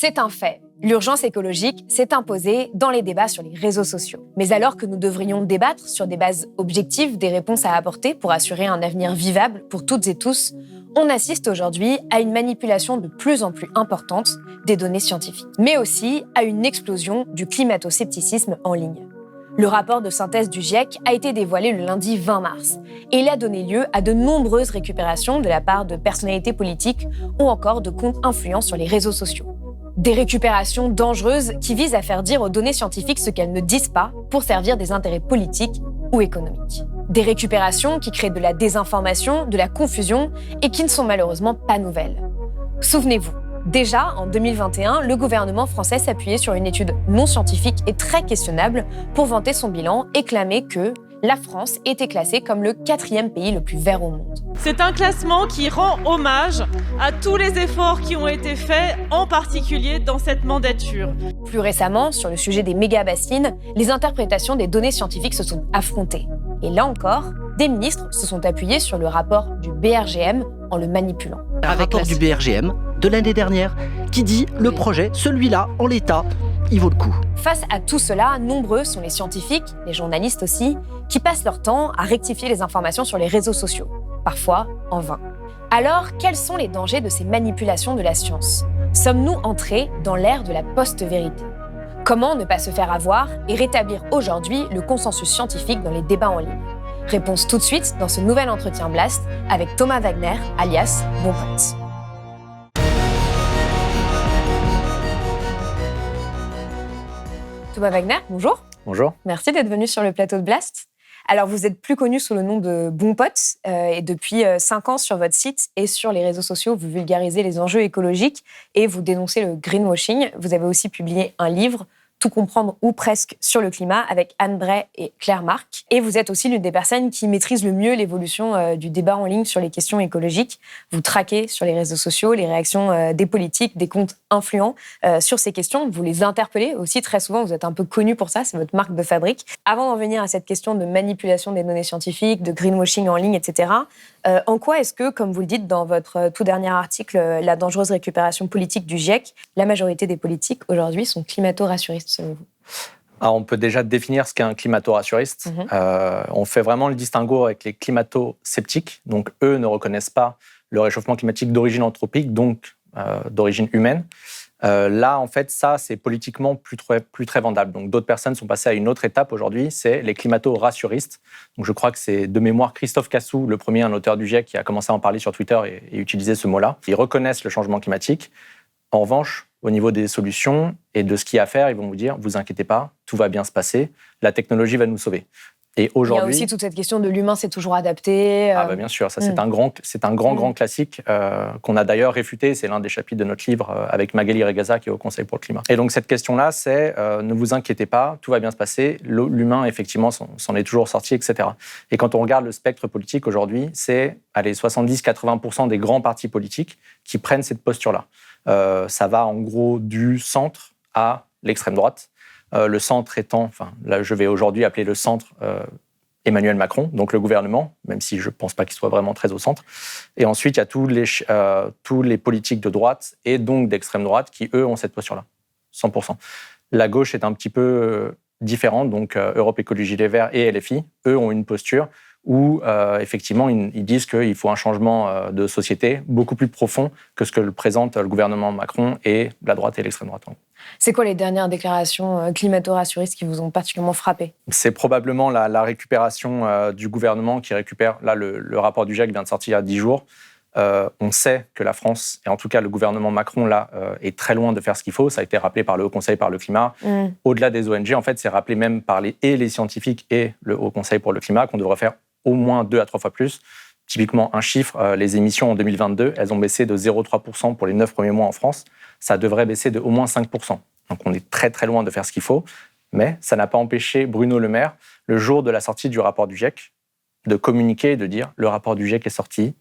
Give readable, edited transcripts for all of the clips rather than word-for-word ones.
C'est un fait. L'urgence écologique s'est imposée dans les débats sur les réseaux sociaux. Mais alors que nous devrions débattre sur des bases objectives des réponses à apporter pour assurer un avenir vivable pour toutes et tous, on assiste aujourd'hui à une manipulation de plus en plus importante des données scientifiques, mais aussi à une explosion du climato-scepticisme en ligne. Le rapport de synthèse du GIEC a été dévoilé le lundi 20 mars et il a donné lieu à de nombreuses récupérations de la part de personnalités politiques ou encore de comptes influents sur les réseaux sociaux. Des récupérations dangereuses qui visent à faire dire aux données scientifiques ce qu'elles ne disent pas pour servir des intérêts politiques ou économiques. Des récupérations qui créent de la désinformation, de la confusion et qui ne sont malheureusement pas nouvelles. Souvenez-vous, déjà en 2021, le gouvernement français s'appuyait sur une étude non scientifique et très questionnable pour vanter son bilan et clamer que la France était classée comme le 4e pays le plus vert au monde. C'est un classement qui rend hommage à tous les efforts qui ont été faits, en particulier dans cette mandature. Plus récemment, sur le sujet des méga-bassines, les interprétations des données scientifiques se sont affrontées. Et là encore, des ministres se sont appuyés sur le rapport du BRGM en le manipulant. Un rapport du BRGM de l'année dernière qui dit le projet, celui-là, en l'état, il vaut le coup. Face à tout cela, nombreux sont les scientifiques, les journalistes aussi, qui passent leur temps à rectifier les informations sur les réseaux sociaux, parfois en vain. Alors, quels sont les dangers de ces manipulations de la science ? Sommes-nous entrés dans l'ère de la post-vérité ? Comment ne pas se faire avoir et rétablir aujourd'hui le consensus scientifique dans les débats en ligne ? Réponse tout de suite dans ce nouvel entretien Blast avec Thomas Wagner, alias Bon Pote. Thomas Wagner, bonjour. Bonjour. Merci d'être venu sur le plateau de Blast. Alors, vous êtes plus connu sous le nom de Bon Pote et depuis 5 ans sur votre site et sur les réseaux sociaux, vous vulgarisez les enjeux écologiques et vous dénoncez le greenwashing. Vous avez aussi publié un livre, Tout comprendre ou presque sur le climat, avec Anne Bray et Claire Marc. Et vous êtes aussi l'une des personnes qui maîtrise le mieux l'évolution du débat en ligne sur les questions écologiques. Vous traquez sur les réseaux sociaux les réactions des politiques, des comptes influents sur ces questions. Vous les interpellez aussi très souvent. Vous êtes un peu connu pour ça, c'est votre marque de fabrique. Avant d'en venir à cette question de manipulation des données scientifiques, de greenwashing en ligne, etc., en quoi est-ce que, comme vous le dites dans votre tout dernier article, La dangereuse récupération politique du GIEC, la majorité des politiques aujourd'hui sont climato-rassuristes selon vous ? Alors, on peut déjà définir ce qu'est un climato-rassuriste. On fait vraiment le distinguo avec les climato-sceptiques. Donc, eux ne reconnaissent pas le réchauffement climatique d'origine anthropique, donc d'origine humaine. Là, en fait, ça, c'est politiquement plus très vendable. Donc, d'autres personnes sont passées à une autre étape aujourd'hui, c'est les climato-rassuristes. Donc, je crois que c'est de mémoire Christophe Cassou, le premier, un auteur du GIEC, qui a commencé à en parler sur Twitter et utiliser ce mot-là. Ils reconnaissent le changement climatique. En revanche, au niveau des solutions et de ce qu'il y a à faire, ils vont vous dire « vous inquiétez pas, tout va bien se passer, la technologie va nous sauver ». Et aujourd'hui, il y a aussi toute cette question de l'humain s'est toujours adapté. Ah bah bien sûr, ça c'est un grand classique qu'on a d'ailleurs réfuté. C'est l'un des chapitres de notre livre avec Magali Regaza qui est au Conseil pour le climat. Et donc cette question-là, c'est ne vous inquiétez pas, tout va bien se passer. L'humain effectivement s'en est toujours sorti, etc. Et quand on regarde le spectre politique aujourd'hui, c'est 70-80% des grands partis politiques qui prennent cette posture-là. Ça va en gros du centre à l'extrême droite. Le centre étant, là je vais aujourd'hui appeler le centre Emmanuel Macron, donc le gouvernement, même si je ne pense pas qu'il soit vraiment très au centre. Et ensuite, il y a tous les politiques de droite et donc d'extrême droite qui, eux, ont cette posture-là, 100%. La gauche est un petit peu différente, donc Europe Écologie Les Verts et LFI, eux ont une posture où effectivement ils disent qu'il faut un changement de société beaucoup plus profond que ce que le présente le gouvernement Macron et la droite et l'extrême droite. C'est quoi les dernières déclarations climato-rassuristes qui vous ont particulièrement frappé ? C'est probablement la récupération du gouvernement qui récupère. Là, le rapport du GIEC vient de sortir il y a 10 jours. On sait que la France, et en tout cas le gouvernement Macron, là, est très loin de faire ce qu'il faut. Ça a été rappelé par le Haut Conseil pour le climat. Au-delà des ONG, en fait, c'est rappelé même par les scientifiques et le Haut Conseil pour le climat qu'on devrait faire au moins 2 à 3 fois plus. Typiquement, un chiffre, les émissions en 2022, elles ont baissé de 0,3% pour les 9 premiers mois en France. Ça devrait baisser de au moins 5%. Donc on est très très loin de faire ce qu'il faut. Mais ça n'a pas empêché Bruno Le Maire, le jour de la sortie du rapport du GIEC, de communiquer et de dire « le rapport du GIEC est sorti,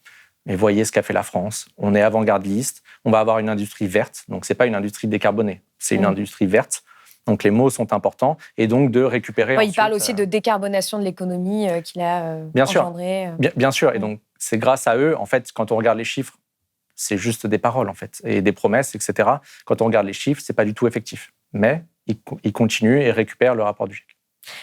mais voyez ce qu'a fait la France. On est avant-gardiste, on va avoir une industrie verte. » Donc ce n'est pas une industrie décarbonée, c'est une industrie verte. Donc les mots sont importants et donc de récupérer ensuite... Il parle aussi de décarbonation de l'économie qu'il a bien engendré. Bien sûr, et donc c'est grâce à eux, en fait, quand on regarde les chiffres, c'est juste des paroles, en fait, et des promesses, etc. Quand on regarde les chiffres, c'est pas du tout effectif. Mais ils continuent et récupèrent le rapport du GIEC.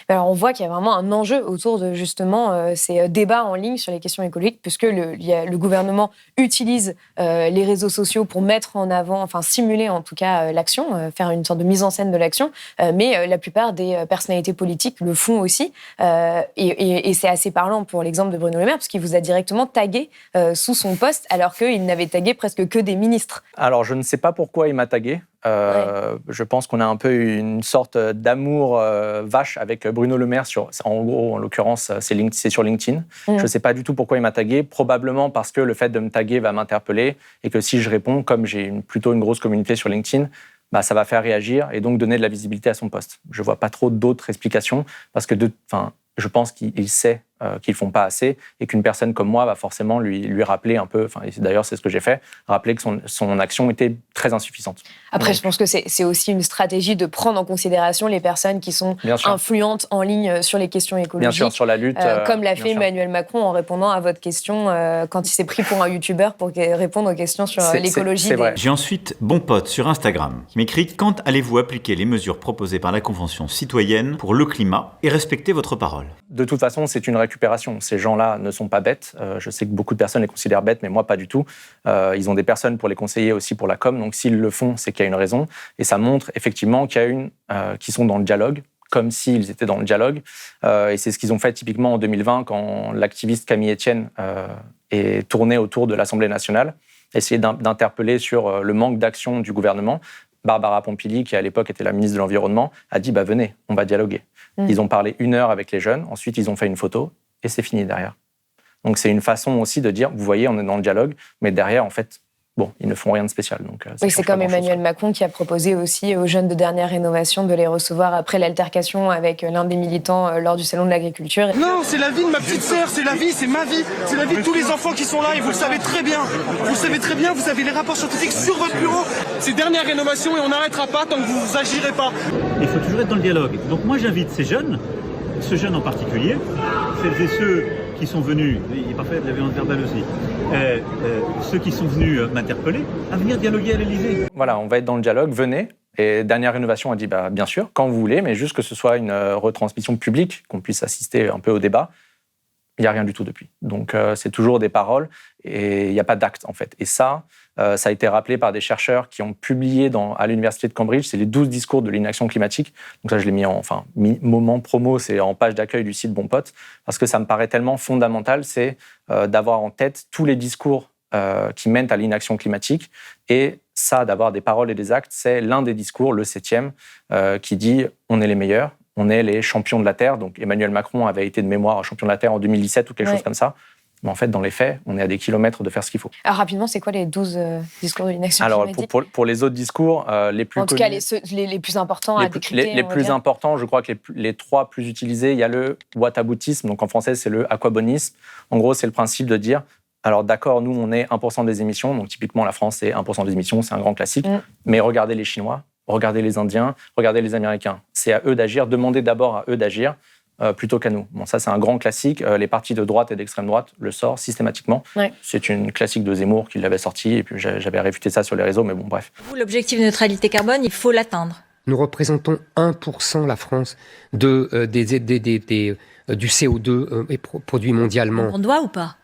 Alors, on voit qu'il y a vraiment un enjeu autour de justement ces débats en ligne sur les questions écologiques, puisque le gouvernement utilise les réseaux sociaux pour mettre en avant, enfin simuler en tout cas l'action, faire une sorte de mise en scène de l'action, mais la plupart des personnalités politiques le font aussi. Et c'est assez parlant pour l'exemple de Bruno Le Maire, parce qu'il vous a directement tagué sous son post, alors qu'il n'avait tagué presque que des ministres. Alors, je ne sais pas pourquoi il m'a tagué. Je pense qu'on a un peu une sorte d'amour vache avec Bruno Le Maire. En gros, en l'occurrence, c'est sur LinkedIn. Je ne sais pas du tout pourquoi il m'a tagué. Probablement parce que le fait de me taguer va m'interpeller et que si je réponds, comme j'ai plutôt une grosse communauté sur LinkedIn, ça va faire réagir et donc donner de la visibilité à son post. Je ne vois pas trop d'autres explications parce que je pense qu'il sait qu'ils ne font pas assez et qu'une personne comme moi va forcément lui rappeler un peu, d'ailleurs c'est ce que j'ai fait, rappeler que son action était très insuffisante. Après, je pense que c'est aussi une stratégie de prendre en considération les personnes qui sont influentes en ligne sur les questions écologiques. Bien sûr, sur la lutte. Comme l'a fait Emmanuel Macron en répondant à votre question quand il s'est pris pour un youtubeur pour répondre aux questions sur l'écologie. C'est vrai. J'ai ensuite Bon Pote sur Instagram qui m'écrit « Quand allez-vous appliquer les mesures proposées par la Convention citoyenne pour le climat et respecter votre parole ?» De toute façon, c'est une récupération. Ces gens-là ne sont pas bêtes. Je sais que beaucoup de personnes les considèrent bêtes, mais moi, pas du tout. Ils ont des personnes pour les conseiller aussi pour la com. Donc, s'ils le font, c'est qu'il y a une raison. Et ça montre effectivement qu'ils sont dans le dialogue, comme s'ils étaient dans le dialogue. Et c'est ce qu'ils ont fait typiquement en 2020, quand l'activiste Camille Etienne est tourné autour de l'Assemblée nationale, essayer d'interpeller sur le manque d'action du gouvernement. Barbara Pompili, qui à l'époque était la ministre de l'Environnement, a dit « venez, on va dialoguer ». Ils ont parlé 1 heure avec les jeunes, ensuite ils ont fait une photo et c'est fini derrière. Donc c'est une façon aussi de dire, vous voyez, on est dans le dialogue, mais derrière, en fait, ils ne font rien de spécial. Donc, oui, c'est comme Emmanuel Macron qui a proposé aussi aux jeunes de dernière rénovation de les recevoir après l'altercation avec l'un des militants lors du salon de l'agriculture. Non, c'est la vie de ma petite sœur, c'est la vie, c'est ma vie, c'est la vie de tous les enfants qui sont là et vous le savez très bien. Vous le savez très bien, vous avez les rapports scientifiques sur votre bureau. C'est dernière rénovation et on n'arrêtera pas tant que vous agirez pas. Il faut toujours être dans le dialogue. Donc moi j'invite ces jeunes, ce jeune en particulier, celles et ceux qui sont venus, il est parfait de la violence verbale aussi, ceux qui sont venus m'interpeller, à venir dialoguer à l'Élysée. Voilà, on va être dans le dialogue, venez. Et Dernière Rénovation a dit, bien sûr, quand vous voulez, mais juste que ce soit une retransmission publique, qu'on puisse assister un peu au débat. Il n'y a rien du tout depuis. Donc, c'est toujours des paroles et il n'y a pas d'acte, en fait. Et ça a été rappelé par des chercheurs qui ont publié à l'Université de Cambridge, c'est les 12 discours de l'inaction climatique. Donc ça, je l'ai mis moment promo, c'est en page d'accueil du site Bon Pote, parce que ça me paraît tellement fondamental, c'est d'avoir en tête tous les discours qui mènent à l'inaction climatique. Et ça, d'avoir des paroles et des actes, c'est l'un des discours, le 7e, qui dit « on est les meilleurs ». On est les champions de la Terre. Donc, Emmanuel Macron avait été de mémoire champion de la Terre en 2017 ou quelque chose comme ça. Mais en fait, dans les faits, on est à des kilomètres de faire ce qu'il faut. Alors, rapidement, c'est quoi les 12 discours de l'inaction climatique ? Alors, pour les autres discours, les plus connus... En tout cas, les plus importants à décrypter. Les plus importants, je crois que les 3 plus utilisés, il y a le whataboutisme. Donc, en français, c'est le aquabonisme. En gros, c'est le principe de dire... Alors d'accord, nous, on est 1% des émissions. Donc, typiquement, la France, c'est 1% des émissions. C'est un grand classique. Mais regardez les Chinois. Regardez les Indiens, regardez les Américains. C'est à eux d'agir, demandez d'abord à eux d'agir plutôt qu'à nous. Bon, ça, c'est un grand classique. Les partis de droite et d'extrême droite le sortent systématiquement. Ouais. C'est une classique de Zemmour qui l'avait sorti, et puis j'avais réfuté ça sur les réseaux, mais bon, bref. L'objectif de neutralité carbone, il faut l'atteindre. Nous représentons 1%, la France, du CO2 produit mondialement. On doit ou pas ?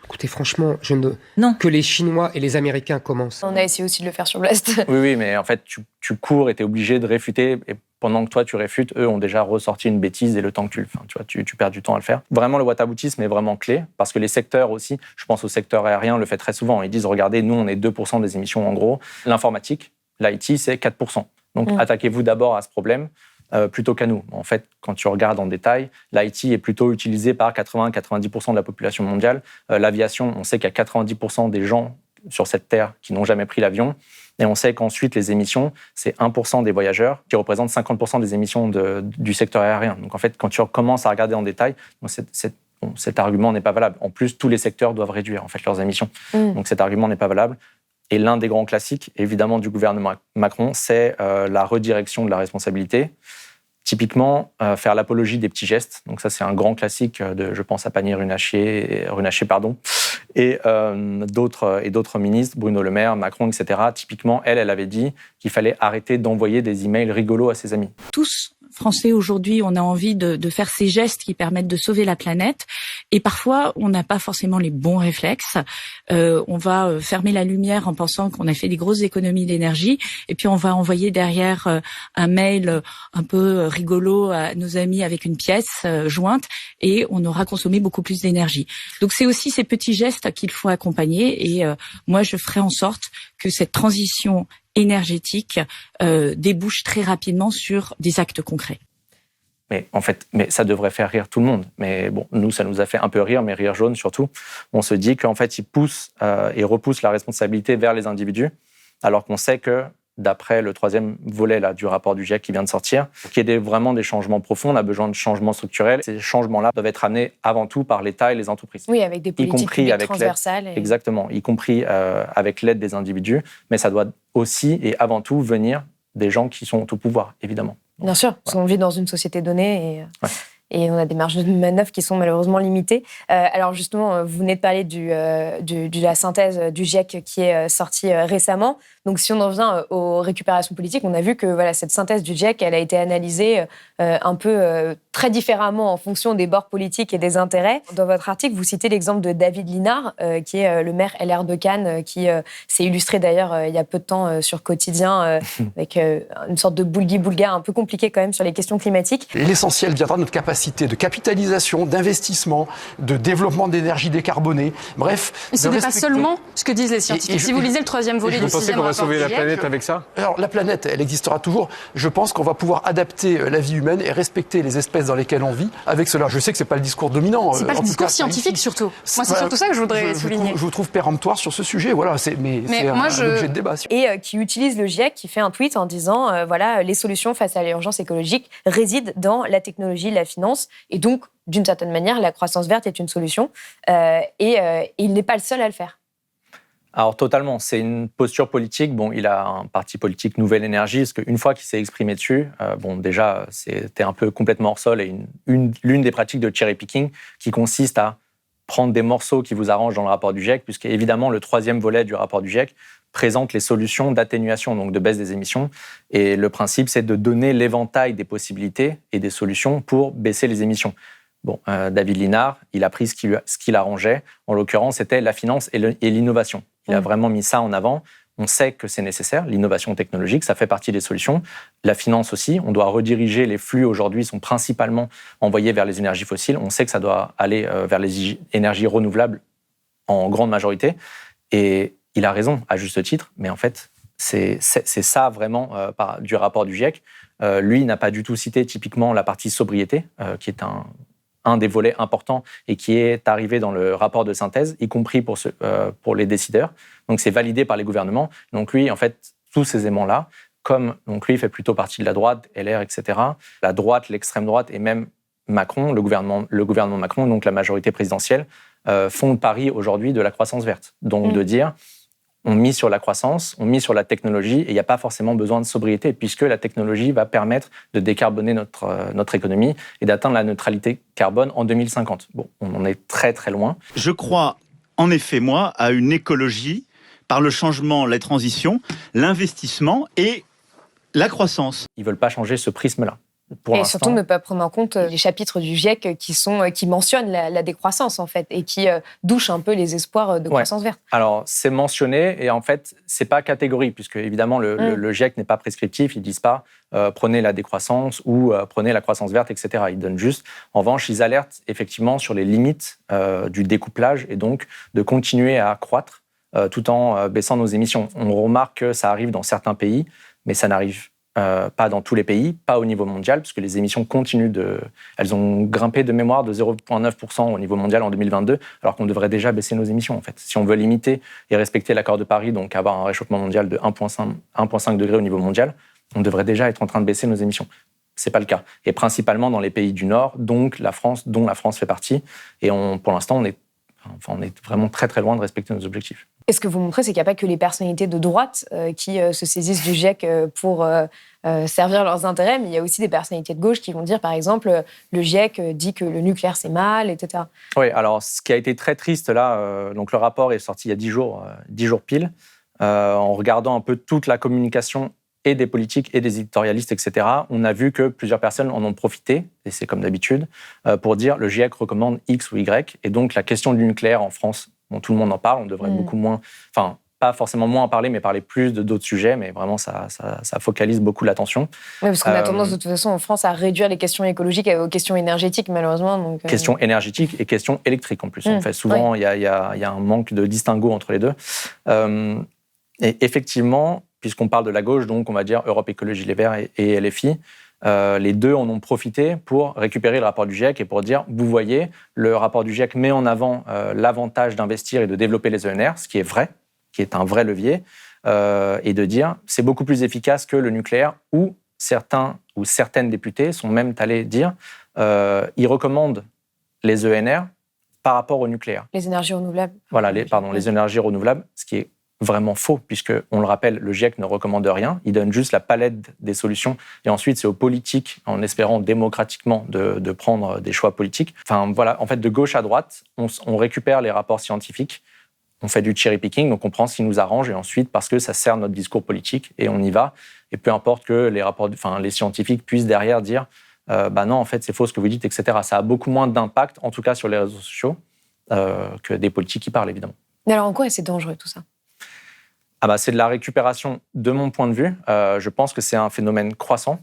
Écoutez, franchement, que les Chinois et les Américains commencent. On a essayé aussi de le faire sur Blast. Oui, mais en fait, tu cours et tu es obligé de réfuter. Et pendant que toi, tu réfutes, eux ont déjà ressorti une bêtise et le temps que tu perds du temps à le faire. Vraiment, le whataboutisme est vraiment clé parce que les secteurs aussi, je pense au secteur aérien, le fait très souvent. Ils disent, regardez, nous, on est 2% des émissions en gros. L'informatique, l'IT, c'est 4%. Donc, attaquez-vous d'abord à ce problème. Plutôt qu'à nous. En fait, quand tu regardes en détail, l'IT est plutôt utilisé par 80-90% de la population mondiale. L'aviation, on sait qu'il y a 90% des gens sur cette terre qui n'ont jamais pris l'avion. Et on sait qu'ensuite, les émissions, c'est 1% des voyageurs qui représentent 50% des émissions du secteur aérien. Donc en fait, quand tu commences à regarder en détail, cet argument n'est pas valable. En plus, tous les secteurs doivent réduire en fait, leurs émissions. Donc cet argument n'est pas valable. Et l'un des grands classiques, évidemment, du gouvernement Macron, c'est la redirection de la responsabilité. Typiquement, faire l'apologie des petits gestes. Donc ça, c'est un grand classique je pense à Pannier-Runacher, et d'autres ministres, Bruno Le Maire, Macron, etc. Typiquement, elle avait dit qu'il fallait arrêter d'envoyer des emails rigolos à ses amis. Tous, Français, aujourd'hui, on a envie de faire ces gestes qui permettent de sauver la planète. Et parfois, on n'a pas forcément les bons réflexes. On va fermer la lumière en pensant qu'on a fait des grosses économies d'énergie. Et puis, on va envoyer derrière un mail un peu rigolo à nos amis avec une pièce jointe. Et on aura consommé beaucoup plus d'énergie. Donc, c'est aussi ces petits gestes qu'il faut accompagner. Et moi, je ferai en sorte que cette transition énergétique débouche très rapidement sur des actes concrets. Mais ça devrait faire rire tout le monde. Mais bon, nous, ça nous a fait un peu rire, mais rire jaune surtout. On se dit qu'en fait, ils poussent et repoussent la responsabilité vers les individus, alors qu'on sait que, d'après le 3e volet là, du rapport du GIEC qui vient de sortir, qu'il y ait vraiment des changements profonds, on a besoin de changements structurels. Ces changements-là doivent être amenés avant tout par l'État et les entreprises. Oui, avec des politiques publiques transversales. Exactement, y compris avec l'aide des individus. Mais ça doit aussi et avant tout venir des gens qui sont au pouvoir, évidemment. Bien sûr, parce qu'on vit dans une société donnée et on a des marges de manœuvre qui sont malheureusement limitées. Alors justement, vous venez de parler de la synthèse du GIEC qui est sortie récemment. Donc si on en vient aux récupérations politiques, on a vu que cette synthèse du GIEC, elle a été analysée un peu très différemment en fonction des bords politiques et des intérêts. Dans votre article, vous citez l'exemple de David Linard, qui est le maire LR de Cannes, qui s'est illustré d'ailleurs il y a peu de temps sur Quotidien, avec une sorte de boulgui-boulga un peu compliqué quand même sur les questions climatiques. L'essentiel viendra de notre capacité de capitalisation, d'investissement, de développement d'énergie décarbonée. Bref, mais ce n'est pas seulement ce que disent les scientifiques. Si vous lisez le 3e volet du 6e rapport, sauver la planète avec ça ? Alors la planète, elle existera toujours. Je pense qu'on va pouvoir adapter la vie humaine et respecter les espèces dans lesquelles on vit avec cela. Je sais que c'est pas le discours dominant. C'est pas le discours scientifique surtout. Moi, c'est surtout ça que je voudrais souligner. Je vous trouve péremptoire sur ce sujet. Voilà, c'est un objet de débat. Et qui utilise le GIEC, qui fait un tweet en disant les solutions face à l'urgence écologique résident dans la technologie, la finance, et donc d'une certaine manière, la croissance verte est une solution. Et il n'est pas le seul à le faire. Alors totalement, c'est une posture politique. Bon, il a un parti politique Nouvelle Énergie, parce qu'une fois qu'il s'est exprimé dessus, déjà, c'était un peu complètement hors sol et l'une des pratiques de cherry picking qui consiste à prendre des morceaux qui vous arrangent dans le rapport du GIEC, puisque évidemment le 3e volet du rapport du GIEC présente les solutions d'atténuation, donc de baisse des émissions. Et le principe, c'est de donner l'éventail des possibilités et des solutions pour baisser les émissions. Bon, David Linard, il a pris ce qui l'arrangeait. En l'occurrence, c'était la finance et l'innovation. Il a vraiment mis ça en avant. On sait que c'est nécessaire, l'innovation technologique, ça fait partie des solutions. La finance aussi, on doit rediriger les flux aujourd'hui sont principalement envoyés vers les énergies fossiles. On sait que ça doit aller vers les énergies renouvelables en grande majorité. Et il a raison, à juste titre, mais en fait, c'est ça vraiment du rapport du GIEC. Lui, il n'a pas du tout cité typiquement la partie sobriété, qui est un des volets importants et qui est arrivé dans le rapport de synthèse, y compris pour les décideurs. Donc, c'est validé par les gouvernements. Donc, lui, en fait, tous ces éléments-là, donc lui, il fait plutôt partie de la droite, LR, etc. La droite, l'extrême droite et même Macron, le gouvernement Macron, donc la majorité présidentielle, font le pari aujourd'hui de la croissance verte. Donc, de dire, on mise sur la croissance, on mise sur la technologie et il n'y a pas forcément besoin de sobriété puisque la technologie va permettre de décarboner notre économie et d'atteindre la neutralité carbone en 2050. Bon, on en est très très loin. Je crois en effet, moi, à une écologie par le changement, la transition, l'investissement et la croissance. Ils ne veulent pas changer ce prisme-là. Et surtout ne pas prendre en compte les chapitres du GIEC qui mentionnent la décroissance en fait et qui douchent un peu les espoirs de croissance verte. Alors c'est mentionné et en fait c'est pas catégorique puisque évidemment le GIEC n'est pas prescriptif, ils disent pas prenez la décroissance ou prenez la croissance verte, etc. Ils donnent juste, en revanche ils alertent effectivement sur les limites du découplage et donc de continuer à croître tout en baissant nos émissions. On remarque que ça arrive dans certains pays, mais ça n'arrive pas dans tous les pays, pas au niveau mondial, puisque les émissions continuent elles ont grimpé de mémoire de 0,9% au niveau mondial en 2022, alors qu'on devrait déjà baisser nos émissions, en fait. Si on veut limiter et respecter l'accord de Paris, donc avoir un réchauffement mondial de 1,5 degré au niveau mondial, on devrait déjà être en train de baisser nos émissions. C'est pas le cas. Et principalement dans les pays du Nord, donc la France, dont la France fait partie. Et pour l'instant, on est vraiment très très loin de respecter nos objectifs. Et ce que vous montrez, c'est qu'il n'y a pas que les personnalités de droite qui se saisissent du GIEC pour servir leurs intérêts, mais il y a aussi des personnalités de gauche qui vont dire, par exemple, le GIEC dit que le nucléaire, c'est mal, etc. Oui, alors ce qui a été très triste là, donc le rapport est sorti il y a 10 jours pile, en regardant un peu toute la communication et des politiques et des éditorialistes, etc., on a vu que plusieurs personnes en ont profité, et c'est comme d'habitude, pour dire le GIEC recommande X ou Y, et donc la question du nucléaire en France, bon, tout le monde en parle, on devrait beaucoup moins, enfin, pas forcément moins en parler, mais parler plus d'autres sujets, mais vraiment, ça focalise beaucoup l'attention. Oui, parce qu'on a tendance, de toute façon, en France, à réduire les questions écologiques aux questions énergétiques, malheureusement. Donc, questions énergétiques et questions électriques, en plus. En fait, souvent, il y a un manque de distinguo entre les deux. Et effectivement, puisqu'on parle de la gauche, donc on va dire Europe Écologie Les Verts et LFI, les deux en ont profité pour récupérer le rapport du GIEC et pour dire, vous voyez, le rapport du GIEC met en avant l'avantage d'investir et de développer les ENR, ce qui est vrai, qui est un vrai levier, et de dire, c'est beaucoup plus efficace que le nucléaire, où certains ou certaines députés sont même allés dire, ils recommandent les ENR par rapport au nucléaire. Les énergies renouvelables. Voilà, les énergies renouvelables, ce qui est vraiment faux, puisque, on le rappelle, le GIEC ne recommande rien, il donne juste la palette des solutions, et ensuite c'est aux politiques, en espérant démocratiquement de prendre des choix politiques. Enfin voilà, en fait, de gauche à droite, on récupère les rapports scientifiques, on fait du cherry picking, donc on prend ce qui nous arrange, et ensuite, parce que ça sert notre discours politique, et on y va, et peu importe que les scientifiques puissent derrière dire bah non, en fait, c'est faux ce que vous dites, etc. Ça a beaucoup moins d'impact, en tout cas sur les réseaux sociaux, que des politiques qui parlent, évidemment. Mais alors en quoi c'est dangereux tout ça ? C'est de la récupération, de mon point de vue. Je pense que c'est un phénomène croissant,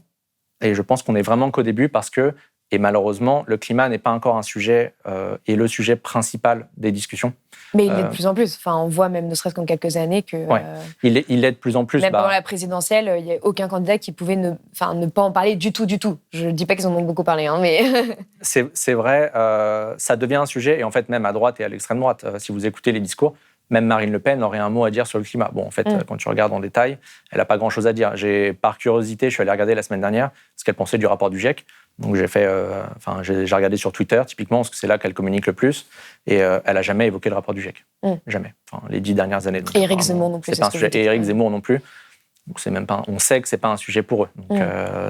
et je pense qu'on est vraiment qu'au début parce que, et malheureusement, le climat n'est pas encore un sujet et le sujet principal des discussions. Mais il l'est de plus en plus. Enfin, on voit même, ne serait-ce qu'en quelques années, que... Il l'est de plus en plus. Même pendant la présidentielle, il n'y a aucun candidat qui pouvait ne pas en parler du tout. Je ne dis pas qu'ils en ont beaucoup parlé, mais... C'est vrai, ça devient un sujet, et en fait, même à droite et à l'extrême droite, si vous écoutez les discours, même Marine Le Pen aurait un mot à dire sur le climat. Bon, en fait, quand tu regardes en détail, elle n'a pas grand-chose à dire. Par curiosité, je suis allé regarder la semaine dernière ce qu'elle pensait du rapport du GIEC. Donc, j'ai regardé sur Twitter, typiquement, parce que c'est là qu'elle communique le plus. Et elle n'a jamais évoqué le rapport du GIEC. Jamais. Enfin, les 10 dernières années. Donc, et Éric Zemmour non plus. C'est pas un sujet. Et Éric Zemmour non plus. Donc, c'est même pas. On sait que c'est pas un sujet pour eux. Donc,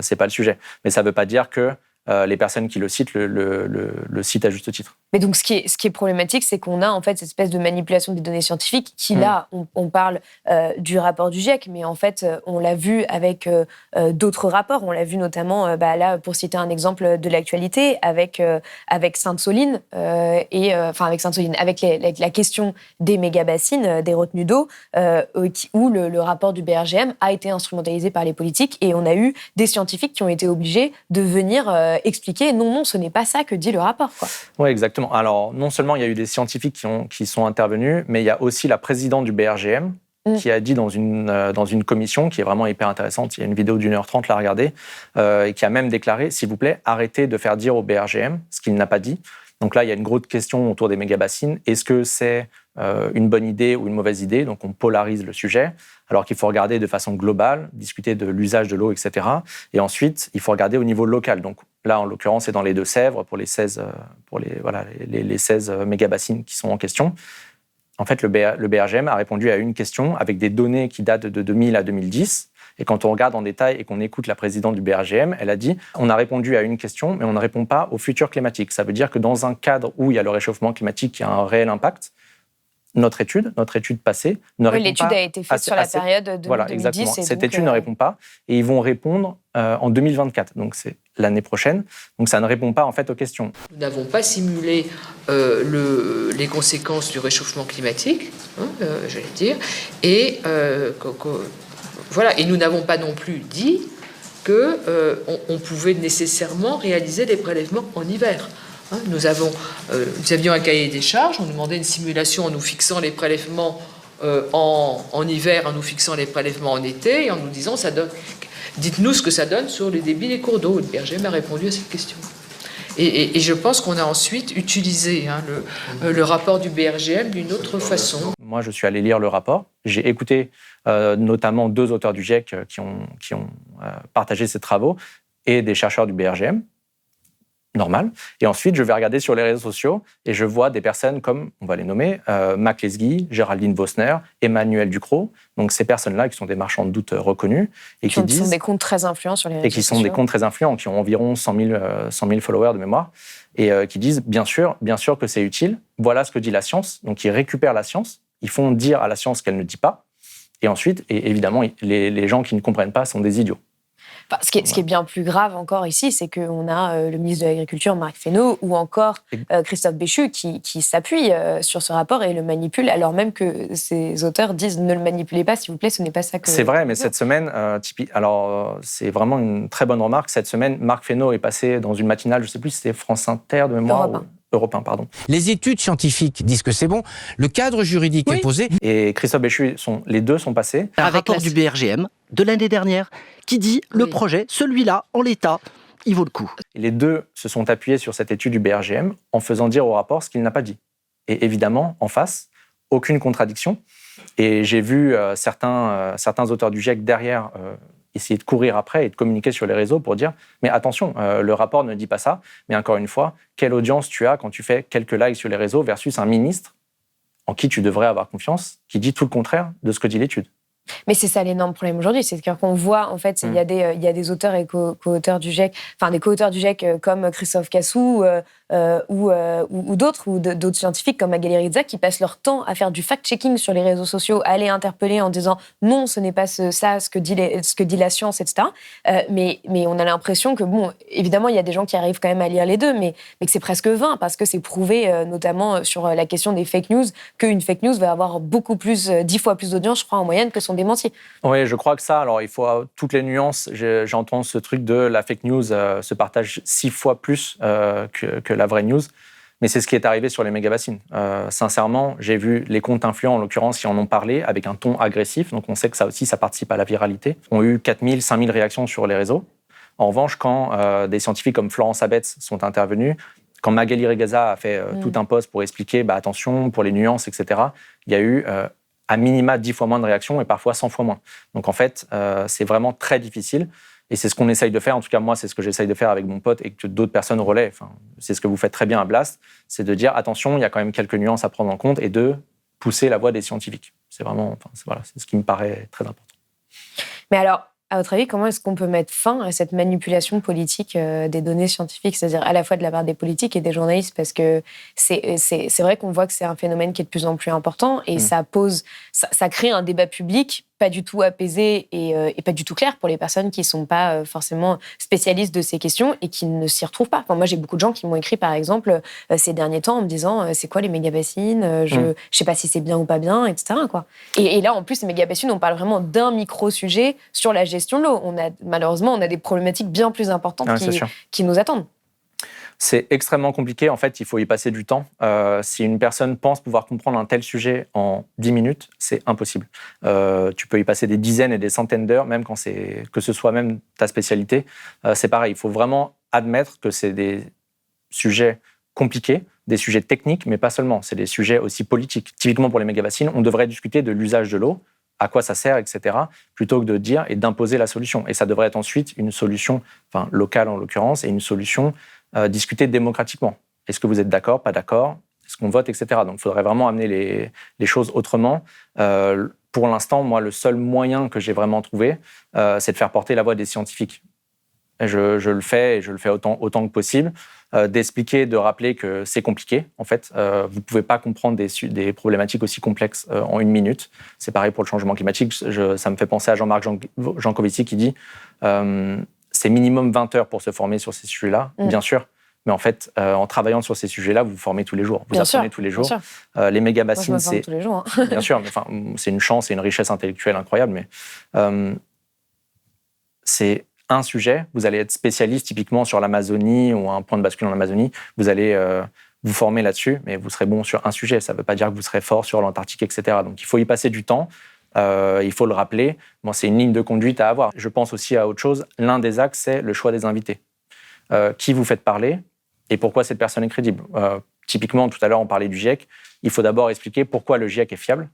c'est pas le sujet. Mais ça veut pas dire que les personnes qui le citent le citent à juste titre. Mais donc, ce qui est problématique, c'est qu'on a en fait cette espèce de manipulation des données scientifiques qui, là, on parle du rapport du GIEC, mais en fait, on l'a vu avec d'autres rapports. On l'a vu notamment, là, pour citer un exemple de l'actualité, avec Sainte-Soline, avec la question des méga-bassines, des retenues d'eau, où le rapport du BRGM a été instrumentalisé par les politiques, et on a eu des scientifiques qui ont été obligés de venir expliquer non, ce n'est pas ça que dit le rapport. Oui, exactement. Alors, non seulement il y a eu des scientifiques qui sont intervenus, mais il y a aussi la présidente du BRGM qui a dit dans une commission qui est vraiment hyper intéressante, il y a une vidéo d'1h30 à regarder, et qui a même déclaré, s'il vous plaît, arrêtez de faire dire au BRGM ce qu'il n'a pas dit. Donc là, il y a une grosse question autour des méga-bassines. Est-ce que c'est une bonne idée ou une mauvaise idée ? Donc on polarise le sujet, alors qu'il faut regarder de façon globale, discuter de l'usage de l'eau, etc. Et ensuite, il faut regarder au niveau local. Donc là, en l'occurrence, c'est dans les Deux-Sèvres pour les 16 méga-bassines qui sont en question. En fait, le BRGM a répondu à une question avec des données qui datent de 2000 à 2010. Et quand on regarde en détail et qu'on écoute la présidente du BRGM, elle a dit « on a répondu à une question, mais on ne répond pas au futur climatique ». Ça veut dire que dans un cadre où il y a le réchauffement climatique qui a un réel impact, notre étude passée ne répond pas... L'étude a été faite sur la période de 2010. Voilà, exactement. Cette étude ne répond pas. Et ils vont répondre en 2024. Donc, c'est l'année prochaine. Donc, ça ne répond pas, en fait, aux questions. Nous n'avons pas simulé les conséquences du réchauffement climatique, j'allais dire. Et, et nous n'avons pas non plus dit qu'on pouvait nécessairement réaliser des prélèvements en hiver. Nous avions un cahier des charges, on nous demandait une simulation en nous fixant les prélèvements en hiver, en nous fixant les prélèvements en été, et en nous disant, dites-nous ce que ça donne sur les débits des cours d'eau. Le BRGM a répondu à cette question. Et je pense qu'on a ensuite utilisé le rapport du BRGM d'une autre façon. Moi, je suis allé lire le rapport. J'ai écouté notamment 2 auteurs du GIEC qui ont partagé ces travaux et des chercheurs du BRGM. normal. Et ensuite, je vais regarder sur les réseaux sociaux et je vois des personnes comme, on va les nommer, Mac Lesguy, Géraldine Vosner, Emmanuel Ducrot. Donc ces personnes-là qui sont des marchands de doute reconnus et qui sont des comptes très influents sur les réseaux sociaux. Et qui sont des comptes très influents, qui ont environ 100 000 followers de mémoire, et qui disent bien sûr que c'est utile. Voilà ce que dit la science. Donc ils récupèrent la science, ils font dire à la science qu'elle ne dit pas. Et ensuite, et évidemment, les gens qui ne comprennent pas sont des idiots. Enfin, ce qui est bien plus grave encore ici, c'est qu'on a le ministre de l'Agriculture, Marc Fesneau, ou encore Christophe Béchu, qui s'appuie sur ce rapport et le manipule, alors même que ses auteurs disent « ne le manipulez pas, s'il vous plaît, ce n'est pas ça que... » C'est vrai, mais cette semaine, c'est vraiment une très bonne remarque. Cette semaine, Marc Fesneau est passé dans une matinale, je ne sais plus si c'était France Inter de mémoire... Européen, pardon. Les études scientifiques disent que c'est bon, le cadre juridique est posé. Et Christophe Béchu, les deux sont passés. Un rapport du BRGM de l'année dernière qui dit le projet, celui-là, en l'état, il vaut le coup. Et les deux se sont appuyés sur cette étude du BRGM en faisant dire au rapport ce qu'il n'a pas dit. Et évidemment, en face, aucune contradiction. Et j'ai vu certains auteurs du GIEC derrière essayer de courir après et de communiquer sur les réseaux pour dire « mais attention, le rapport ne dit pas ça, mais encore une fois, quelle audience tu as quand tu fais quelques likes sur les réseaux versus un ministre en qui tu devrais avoir confiance, qui dit tout le contraire de ce que dit l'étude ». Mais c'est ça l'énorme problème aujourd'hui, c'est qu'on voit, en fait, il y a des auteurs et co-auteurs du GIEC, enfin des co-auteurs du GIEC comme Christophe Cassou ou d'autres scientifiques comme Magali Rizza qui passent leur temps à faire du fact-checking sur les réseaux sociaux, à aller interpeller en disant non, ce n'est pas ce que dit la science, etc. Mais on a l'impression que, bon, évidemment, il y a des gens qui arrivent quand même à lire les deux, mais que c'est presque vain parce que c'est prouvé, notamment sur la question des fake news, qu'une fake news va avoir 10 fois plus d'audience, je crois, en moyenne, que son démenti. Oui, je crois que ça, alors il faut toutes les nuances. J'entends ce truc de la fake news se partage 6 fois plus que la vraie news, mais c'est ce qui est arrivé sur les méga-bassines. Sincèrement, j'ai vu les comptes influents, en l'occurrence, qui en ont parlé avec un ton agressif, donc on sait que ça aussi, ça participe à la viralité, ont eu 4000, 5000 réactions sur les réseaux. En revanche, quand des scientifiques comme Florence Abetz sont intervenus, quand Magali Regaza a fait tout un post pour expliquer, attention, pour les nuances, etc., il y a eu à minima 10 fois moins de réactions et parfois 100 fois moins. Donc en fait, c'est vraiment très difficile. Et c'est ce qu'on essaye de faire. En tout cas, moi, c'est ce que j'essaye de faire avec mon pote et que d'autres personnes relaient. Enfin, c'est ce que vous faites très bien à Blast. C'est de dire, attention, il y a quand même quelques nuances à prendre en compte et de pousser la voix des scientifiques. C'est vraiment, c'est ce qui me paraît très important. Mais alors, à votre avis, comment est-ce qu'on peut mettre fin à cette manipulation politique des données scientifiques, c'est-à-dire à la fois de la part des politiques et des journalistes, parce que c'est vrai qu'on voit que c'est un phénomène qui est de plus en plus important et ça crée un débat public pas du tout apaisé et pas du tout clair pour les personnes qui ne sont pas forcément spécialistes de ces questions et qui ne s'y retrouvent pas. Enfin, moi, j'ai beaucoup de gens qui m'ont écrit, par exemple, ces derniers temps en me disant c'est quoi les méga-bassines, je ne sais pas si c'est bien ou pas bien, etc. Quoi. Et là, en plus, les méga-bassines, on parle vraiment d'un micro-sujet sur la gestion de l'eau. Malheureusement, on a des problématiques bien plus importantes qui nous attendent. C'est extrêmement compliqué. En fait, il faut y passer du temps. Si une personne pense pouvoir comprendre un tel sujet en 10 minutes, c'est impossible. Tu peux y passer des dizaines et des centaines d'heures, même que ce soit même ta spécialité. C'est pareil, il faut vraiment admettre que c'est des sujets compliqués, des sujets techniques, mais pas seulement. C'est des sujets aussi politiques. Typiquement pour les méga-bassines, on devrait discuter de l'usage de l'eau, à quoi ça sert, etc., plutôt que de dire et d'imposer la solution. Et ça devrait être ensuite une solution, locale en l'occurrence, et une solution discutée démocratiquement. Est-ce que vous êtes d'accord, pas d'accord? Est-ce qu'on vote, etc. Donc il faudrait vraiment amener les choses autrement. Pour l'instant, moi, le seul moyen que j'ai vraiment trouvé, c'est de faire porter la voix des scientifiques. Et je le fais, et je le fais autant que possible, d'expliquer, de rappeler que c'est compliqué. En fait, vous ne pouvez pas comprendre des problématiques aussi complexes en 1 minute. C'est pareil pour le changement climatique. Ça me fait penser à Jean-Marc Jancovici qui dit c'est minimum 20 heures pour se former sur ces sujets-là, bien sûr. Mais en fait, en travaillant sur ces sujets-là, vous vous formez tous les jours. Vous apprenez tous les jours. Les méga-bassines, c'est... tous les jours. Bien sûr, mais c'est une chance et une richesse intellectuelle incroyable. Mais c'est un sujet. Vous allez être spécialiste typiquement sur l'Amazonie ou un point de bascule en Amazonie. Vous allez vous former là-dessus, mais vous serez bon sur un sujet. Ça ne veut pas dire que vous serez fort sur l'Antarctique, etc. Donc il faut y passer du temps. Il faut le rappeler. Bon, c'est une ligne de conduite à avoir. Je pense aussi à autre chose. L'un des axes, c'est le choix des invités. Qui vous faites parler et pourquoi cette personne est crédible. Typiquement, tout à l'heure, on parlait du GIEC. Il faut d'abord expliquer pourquoi le GIEC est fiable,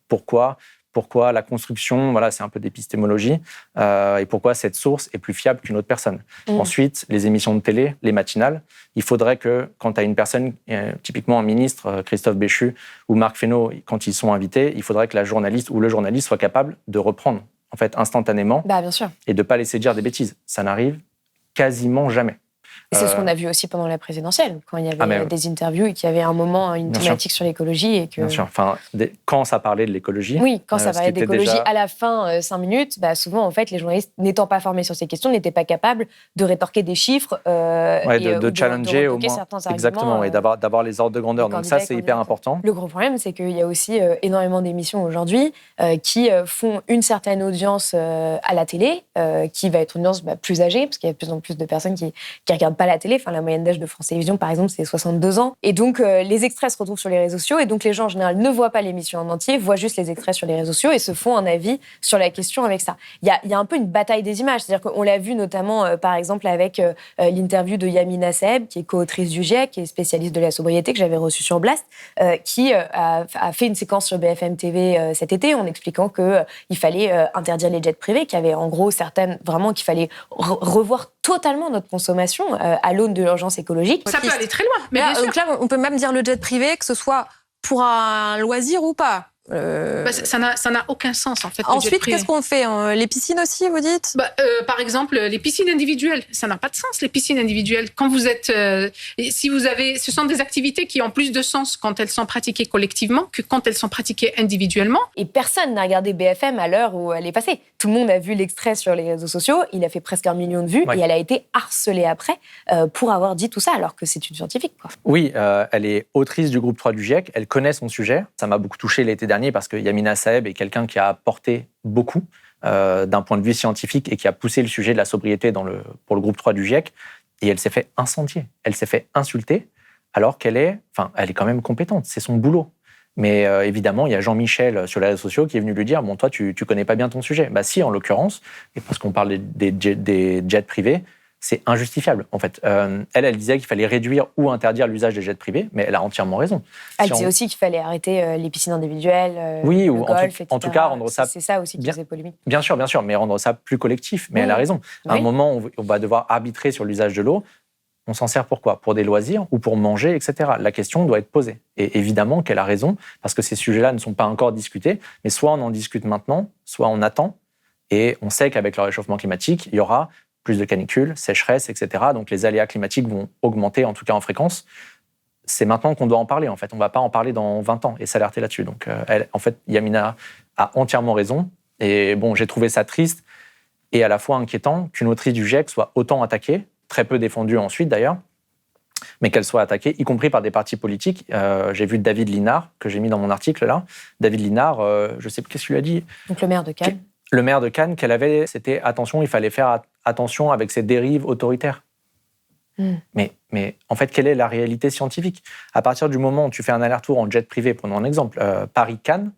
pourquoi pourquoi la construction, voilà, c'est un peu d'épistémologie, et pourquoi cette source est plus fiable qu'une autre personne. Ensuite, les émissions de télé, les matinales, il faudrait que, quand tu as une personne, typiquement un ministre, Christophe Béchu ou Marc Fesneau, quand ils sont invités, il faudrait que la journaliste ou le journaliste soit capable de reprendre, en fait, instantanément, bien sûr. Et de ne pas laisser dire des bêtises. Ça n'arrive quasiment jamais. Et c'est ce qu'on a vu aussi pendant la présidentielle, quand il y avait des interviews et qu'il y avait un moment, une thématique sur l'écologie. Et que... Bien sûr. Enfin, quand ça parlait de l'écologie. Oui, quand ça parlait d'écologie, à la fin, 5 minutes, souvent, en fait, les journalistes, n'étant pas formés sur ces questions, n'étaient pas capables de rétorquer des chiffres. De challenger au moins. Certains exactement, et d'avoir les ordres de grandeur. Donc ça, c'est hyper important. Le gros problème, c'est qu'il y a aussi énormément d'émissions aujourd'hui qui font une certaine audience à la télé, qui va être une audience plus âgée, parce qu'il y a de plus en plus de personnes qui regardent pas la télé. Enfin, la moyenne d'âge de France Télévisions, par exemple, c'est 62 ans. Et donc, les extraits se retrouvent sur les réseaux sociaux. Et donc, les gens, en général, ne voient pas l'émission en entier, voient juste les extraits sur les réseaux sociaux et se font un avis sur la question avec ça. Il y a un peu une bataille des images. C'est-à-dire qu'on l'a vu notamment, par exemple, avec l'interview de Yamina Seb, qui est co-autrice du GIEC, qui est spécialiste de la sobriété, que j'avais reçue sur Blast, qui a fait une séquence sur BFM TV cet été en expliquant qu'il fallait interdire les jets privés, qu'il y avait en gros qu'il fallait revoir totalement notre consommation à l'aune de l'urgence écologique. Ça peut aller très loin. Mais donc là, on peut même dire le jet privé, que ce soit pour un loisir ou pas. Ça n'a aucun sens en fait. Ensuite, qu'est-ce qu'on fait? Les piscines aussi, vous dites? Par exemple, les piscines individuelles, ça n'a pas de sens. Les piscines individuelles, quand vous êtes, ce sont des activités qui ont plus de sens quand elles sont pratiquées collectivement que quand elles sont pratiquées individuellement. Et personne n'a regardé BFM à l'heure où elle est passée. Tout le monde a vu l'extrait sur les réseaux sociaux. Il a fait presque 1 million de vues et elle a été harcelée après pour avoir dit tout ça, alors que c'est une scientifique, quoi. Oui, elle est autrice du groupe 3 du GIEC. Elle connaît son sujet. Ça m'a beaucoup touché l'été dernier parce que Yamina Saeb est quelqu'un qui a apporté beaucoup d'un point de vue scientifique et qui a poussé le sujet de la sobriété pour le groupe 3 du GIEC. Et elle s'est fait incendier, elle s'est fait insulter, alors qu'elle est quand même compétente, c'est son boulot. Mais évidemment, il y a Jean-Michel sur les réseaux sociaux qui est venu lui dire « Bon, toi, tu connais pas bien ton sujet ». Bah si, en l'occurrence, et parce qu'on parle des jets privés, c'est injustifiable. En fait, elle disait qu'il fallait réduire ou interdire l'usage des jets privés, mais elle a entièrement raison. Elle disait aussi qu'il fallait arrêter les piscines individuelles, oui, le ou golf, etc. En tout cas, rendre ça... C'est ça aussi qui faisait polémique. Bien sûr, mais rendre ça plus collectif. Mais elle a raison. À un moment, on va devoir arbitrer sur l'usage de l'eau. On s'en sert pour quoi? Pour des loisirs ou pour manger, etc. La question doit être posée. Et évidemment qu'elle a raison, parce que ces sujets-là ne sont pas encore discutés, mais soit on en discute maintenant, soit on attend, et on sait qu'avec le réchauffement climatique, il y aura plus de canicules, sécheresses, etc. Donc les aléas climatiques vont augmenter, en tout cas en fréquence. C'est maintenant qu'on doit en parler, en fait. On ne va pas en parler dans 20 ans et s'alerter là-dessus. Donc, Yamina a entièrement raison. Et bon, j'ai trouvé ça triste et à la fois inquiétant qu'une autrice du GIEC soit autant attaquée, très peu défendue ensuite d'ailleurs, mais qu'elle soit attaquée, y compris par des partis politiques. J'ai vu David Linard, que j'ai mis dans mon article là. David Linard, je ne sais plus qu'est-ce qu'il lui a dit. Donc le maire de Cannes. Le maire de Cannes, c'était attention, il fallait faire attention avec ces dérives autoritaires. Mais en fait, quelle est la réalité scientifique? À partir du moment où tu fais un aller-retour en jet privé, prenons un exemple, Paris-Cannes,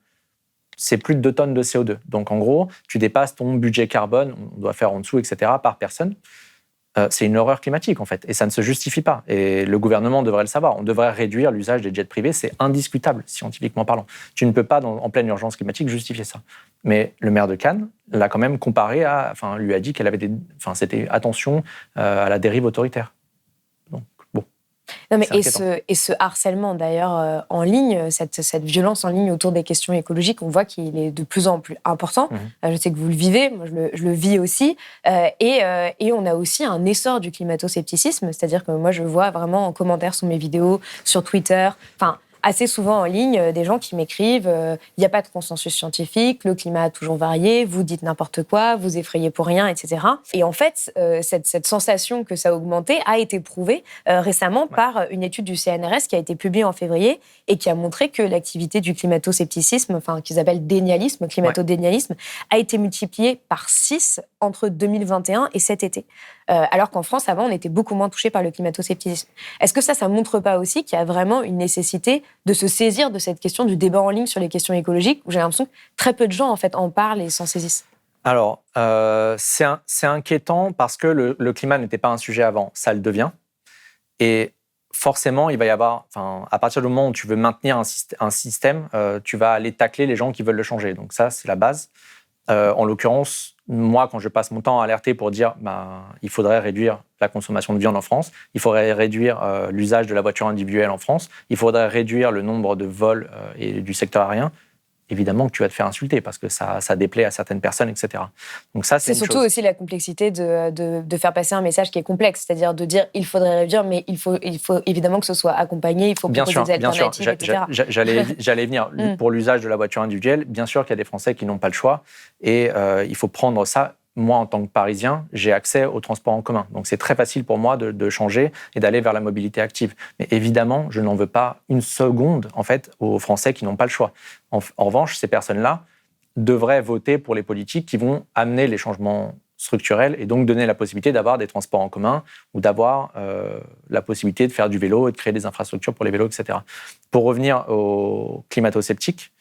c'est plus de 2 tonnes de CO2. Donc en gros, tu dépasses ton budget carbone, on doit faire en dessous, etc., par personne. C'est une horreur climatique, en fait, et ça ne se justifie pas. Et le gouvernement devrait le savoir. On devrait réduire l'usage des jets privés, c'est indiscutable, scientifiquement parlant. Tu ne peux pas, en pleine urgence climatique, justifier ça. Mais le maire de Cannes l'a quand même comparé lui a dit qu'elle avait c'était attention à la dérive autoritaire. Donc, bon. Non, mais et ce harcèlement, d'ailleurs, en ligne, cette violence en ligne autour des questions écologiques, on voit qu'il est de plus en plus important. Je sais que vous le vivez, moi je le vis aussi. Et on a aussi un essor du climato-scepticisme, c'est-à-dire que moi je vois vraiment en commentaire sous mes vidéos, sur Twitter, assez souvent en ligne, des gens qui m'écrivent « il n'y a pas de consensus scientifique, le climat a toujours varié, vous dites n'importe quoi, vous effrayez pour rien, etc. » Et en fait, cette sensation que ça a augmenté a été prouvée récemment par une étude du CNRS qui a été publiée en février et qui a montré que l'activité du climato-scepticisme, qu'ils appellent dénialisme, climato-dénialisme, a été multipliée par 6 entre 2021 et cet été. Alors qu'en France, avant, on était beaucoup moins touchés par le climato-scepticisme. Est-ce que ça montre pas aussi qu'il y a vraiment une nécessité de se saisir de cette question du débat en ligne sur les questions écologiques, où j'ai l'impression que très peu de gens, en fait, en parlent et s'en saisissent? Alors, c'est inquiétant parce que le climat n'était pas un sujet avant, ça le devient. Et forcément, il va y avoir, à partir du moment où tu veux maintenir un système, tu vas aller tacler les gens qui veulent le changer. Donc ça, c'est la base. En l'occurrence, moi, quand je passe mon temps à alerter pour dire il faudrait réduire la consommation de viande en France, il faudrait réduire l'usage de la voiture individuelle en France, il faudrait réduire le nombre de vols et du secteur aérien, évidemment que tu vas te faire insulter parce que ça déplaît à certaines personnes, etc. Donc ça, c'est surtout aussi la complexité de faire passer un message qui est complexe, c'est-à-dire de dire il faudrait réduire, mais il faut évidemment que ce soit accompagné, il faut proposer des alternatives, etc. J'allais venir. Pour l'usage de la voiture individuelle, bien sûr qu'il y a des Français qui n'ont pas le choix et il faut prendre ça. Moi, en tant que Parisien, j'ai accès au transport en commun. Donc, c'est très facile pour moi de changer et d'aller vers la mobilité active. Mais évidemment, je n'en veux pas une seconde, en fait, aux Français qui n'ont pas le choix. En revanche, ces personnes-là devraient voter pour les politiques qui vont amener les changements structurels et donc donner la possibilité d'avoir des transports en commun ou d'avoir la possibilité de faire du vélo et de créer des infrastructures pour les vélos, etc. Pour revenir aux climato-sceptiques,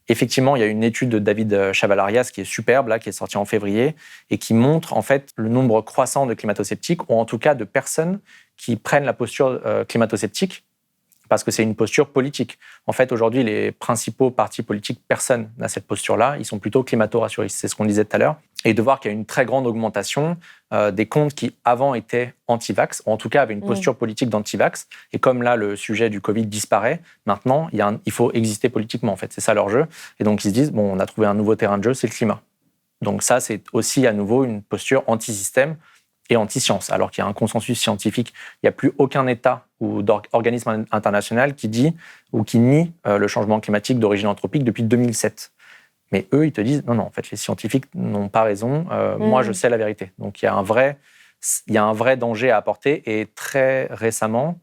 effectivement, il y a une étude de David Chavalarias qui est superbe, là, qui est sortie en février, et qui montre en fait le nombre croissant de climato-sceptiques, ou en tout cas de personnes qui prennent la posture climato-sceptique, parce que c'est une posture politique. En fait, aujourd'hui, les principaux partis politiques, personne n'a cette posture-là. Ils sont plutôt climato-rassuristes. C'est ce qu'on disait tout à l'heure. Et de voir qu'il y a une très grande augmentation des comptes qui, avant, étaient anti-vax, ou en tout cas avaient une posture politique d'anti-vax. Et comme là, le sujet du Covid disparaît, maintenant, il faut exister politiquement, en fait. C'est ça leur jeu. Et donc, ils se disent, on a trouvé un nouveau terrain de jeu, c'est le climat. Donc ça, c'est aussi, à nouveau, une posture anti-système et anti-science, alors qu'il y a un consensus scientifique. Il n'y a plus aucun État ou organisme international qui dit ou qui nie le changement climatique d'origine anthropique depuis 2007. Mais eux, ils te disent, non, en fait, les scientifiques n'ont pas raison, moi, je sais la vérité. Donc, il y a un vrai danger à apporter. Et très récemment,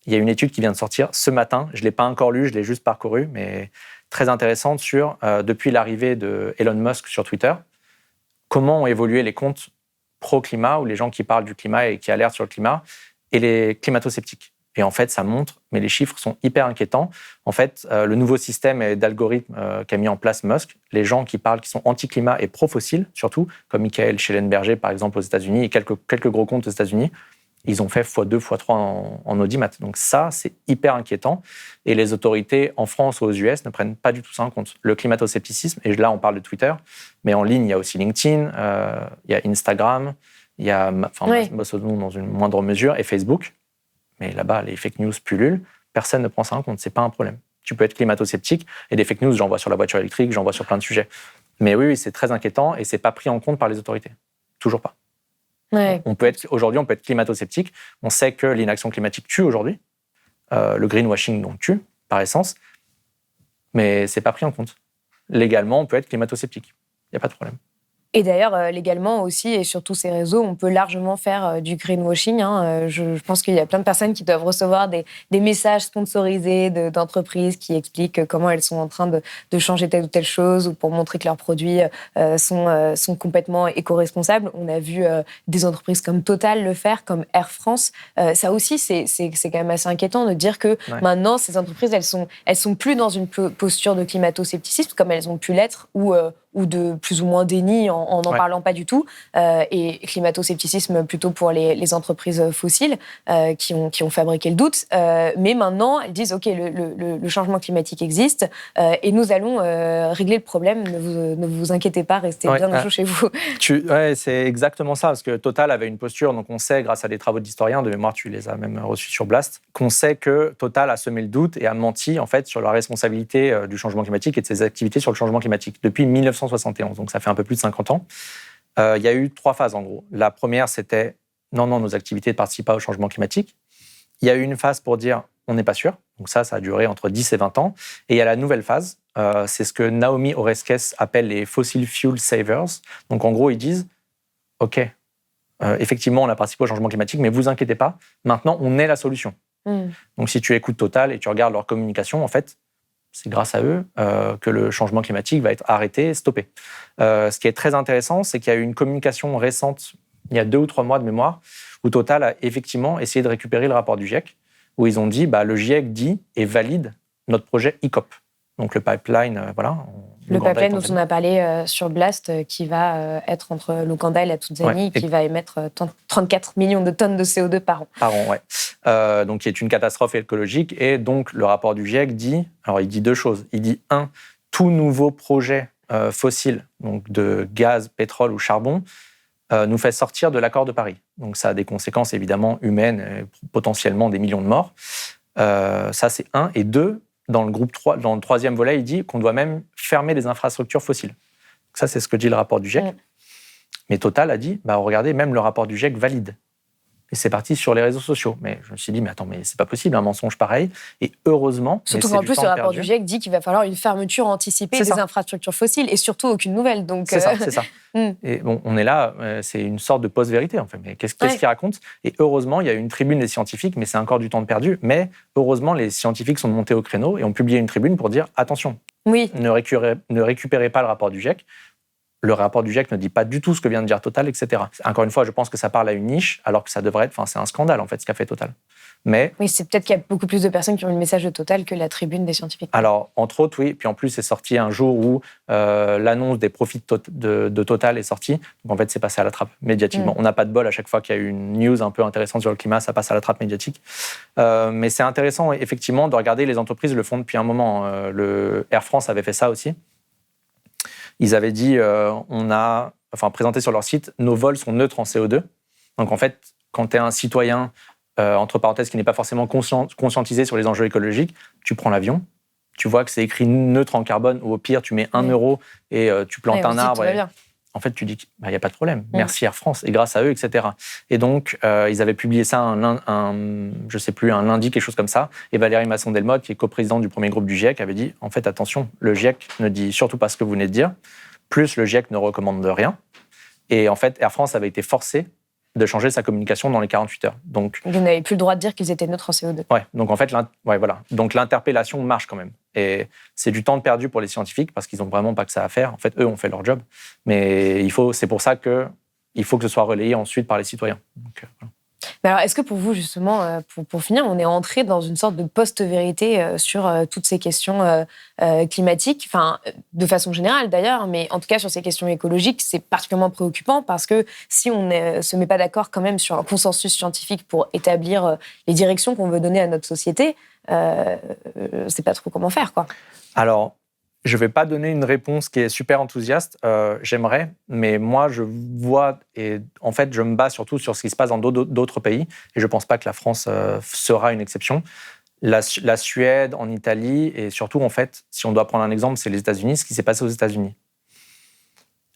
il y a une étude qui vient de sortir ce matin, je ne l'ai pas encore lue, je l'ai juste parcourue, mais très intéressante sur, depuis l'arrivée de Elon Musk sur Twitter, comment ont évolué les comptes pro-climat, ou les gens qui parlent du climat et qui alertent sur le climat, et les climato-sceptiques. Et en fait, ça montre, mais les chiffres sont hyper inquiétants. En fait, le nouveau système d'algorithmes qu'a mis en place Musk, les gens qui parlent, qui sont anti-climat et pro-fossiles, surtout, comme Michael Schellenberger, par exemple, aux États-Unis, et quelques gros comptes aux États-Unis, ils ont fait x2, x3 en audimat. Donc ça, c'est hyper inquiétant. Et les autorités en France ou aux US ne prennent pas du tout ça en compte. Le climato-scepticisme, et là, on parle de Twitter, mais en ligne, il y a aussi LinkedIn, il y a Instagram, il y a Mastodon dans une moindre mesure, et Facebook. Mais là-bas, les fake news pullulent. Personne ne prend ça en compte. C'est pas un problème. Tu peux être climato-sceptique, et des fake news, j'en vois sur la voiture électrique, j'en vois sur plein de sujets. Mais oui, c'est très inquiétant, et c'est pas pris en compte par les autorités. Toujours pas. Ouais. Aujourd'hui, on peut être climato-sceptique. On sait que l'inaction climatique tue aujourd'hui. Le greenwashing, donc, tue, par essence. Mais c'est pas pris en compte. Légalement, on peut être climato-sceptique. Il n'y a pas de problème. Et d'ailleurs, légalement aussi, et sur tous ces réseaux, on peut largement faire du greenwashing. Je pense qu'il y a plein de personnes qui doivent recevoir des messages sponsorisés d'entreprises qui expliquent comment elles sont en train de changer telle ou telle chose, ou pour montrer que leurs produits sont complètement éco-responsables. On a vu des entreprises comme Total le faire, comme Air France. Ça aussi, c'est quand même assez inquiétant de dire que maintenant, ces entreprises, elles sont plus dans une posture de climato-scepticisme comme elles ont pu l'être, ou de plus ou moins déni en n'en parlant pas du tout, et climato-scepticisme plutôt pour les entreprises fossiles qui ont fabriqué le doute. Mais maintenant, elles disent, OK, le changement climatique existe et nous allons régler le problème. Ne vous inquiétez pas, restez bien au chaud chez vous. C'est exactement ça, parce que Total avait une posture, donc on sait, grâce à des travaux d'historiens, de mémoire, tu les as même reçus sur Blast, qu'on sait que Total a semé le doute et a menti en fait sur la responsabilité du changement climatique et de ses activités sur le changement climatique depuis 1971, donc ça fait un peu plus de 50 ans. Il y a eu 3 phases en gros. La première, c'était non, nos activités ne participent pas au changement climatique. Il y a eu une phase pour dire on n'est pas sûr, donc ça a duré entre 10 et 20 ans. Et il y a la nouvelle phase, c'est ce que Naomi Oreskes appelle les fossil fuel savers. Donc en gros, ils disent OK, effectivement, on a participé au changement climatique, mais vous inquiétez pas, maintenant on est la solution. Donc si tu écoutes Total et tu regardes leur communication, en fait, c'est grâce à eux que le changement climatique va être arrêté, stoppé. Ce qui est très intéressant, c'est qu'il y a eu une communication récente, il y a 2 ou 3 mois de mémoire, où Total a effectivement essayé de récupérer le rapport du GIEC, où ils ont dit le GIEC dit et valide notre projet ICOP. Donc le pipeline, Le pipeline dont on a parlé sur Blast, qui va être entre l'Ouganda et la Tanzanie, qui va émettre 34 millions de tonnes de CO2 par an. Par an, ouais. Donc, qui est une catastrophe écologique. Et donc, le rapport du GIEC dit, alors il dit deux choses. Il dit, un, tout nouveau projet fossile, donc de gaz, pétrole ou charbon, nous fait sortir de l'accord de Paris. Donc, ça a des conséquences évidemment humaines, et potentiellement des millions de morts. Ça, c'est un. Et deux, dans le troisième volet, il dit qu'on doit même fermer les infrastructures fossiles. Donc ça, c'est ce que dit le rapport du GIEC. Mais Total a dit, regardez, même le rapport du GIEC valide. Et c'est parti sur les réseaux sociaux. Mais je me suis dit, mais attends, mais c'est pas possible, un mensonge pareil. Et heureusement... Surtout qu'en plus, le rapport du GIEC dit qu'il va falloir une fermeture anticipée des infrastructures fossiles et surtout aucune nouvelle. Donc, c'est ça. Et bon, on est là, c'est une sorte de post-vérité, en fait. Mais qu'est-ce qu'il raconte ? Et heureusement, il y a eu une tribune des scientifiques, mais c'est encore du temps de perdu. Mais heureusement, les scientifiques sont montés au créneau et ont publié une tribune pour dire, attention, ne récupérez pas le rapport du GIEC. Le rapport du GIEC ne dit pas du tout ce que vient de dire Total, etc. Encore une fois, je pense que ça parle à une niche, alors que ça devrait être... Enfin, c'est un scandale, en fait, ce qu'a fait Total. Mais... Oui, c'est peut-être qu'il y a beaucoup plus de personnes qui ont eu le message de Total que la tribune des scientifiques. Alors, entre autres, oui. Puis en plus, c'est sorti un jour où l'annonce des profits de Total est sortie. Donc, en fait, c'est passé à la trappe médiatiquement. On n'a pas de bol à chaque fois qu'il y a une news un peu intéressante sur le climat, ça passe à la trappe médiatique. Mais c'est intéressant, effectivement, de regarder. Les entreprises le font depuis un moment. Le Air France avait fait ça aussi. Ils avaient dit, présenté sur leur site, nos vols sont neutres en CO2. Donc en fait, quand tu es un citoyen, entre parenthèses, qui n'est pas forcément conscientisé sur les enjeux écologiques, tu prends l'avion, tu vois que c'est écrit neutre en carbone, ou au pire, tu mets 1 euro et tu plantes un arbre. En fait, tu dis qu'il n'y a pas de problème. Merci Air France, et grâce à eux, etc. Et donc, ils avaient publié ça un lundi, quelque chose comme ça. Et Valérie Masson-Delmotte, qui est coprésidente du premier groupe du GIEC, avait dit, en fait, attention, le GIEC ne dit surtout pas ce que vous venez de dire, plus le GIEC ne recommande rien. Et en fait, Air France avait été forcé de changer sa communication dans les 48 heures. Donc, vous n'avez plus le droit de dire qu'ils étaient neutres en CO2. Ouais, donc en fait, donc l'interpellation marche quand même. Et c'est du temps perdu pour les scientifiques parce qu'ils n'ont vraiment pas que ça à faire. En fait, eux ont fait leur job. Mais c'est pour ça qu'il faut que ce soit relayé ensuite par les citoyens. Donc, voilà. Mais alors, est-ce que pour vous, justement, pour finir, on est entré dans une sorte de post-vérité sur toutes ces questions climatiques, enfin, de façon générale d'ailleurs, mais en tout cas sur ces questions écologiques, c'est particulièrement préoccupant parce que si on ne se met pas d'accord quand même sur un consensus scientifique pour établir les directions qu'on veut donner à notre société, c'est pas trop comment faire, quoi. Alors, je ne vais pas donner une réponse qui est super enthousiaste, j'aimerais, mais moi, je vois, et en fait, je me base surtout sur ce qui se passe dans d'autres pays, et je ne pense pas que la France sera une exception. La Suède, en Italie, et surtout, en fait, si on doit prendre un exemple, c'est les États-Unis, ce qui s'est passé aux États-Unis.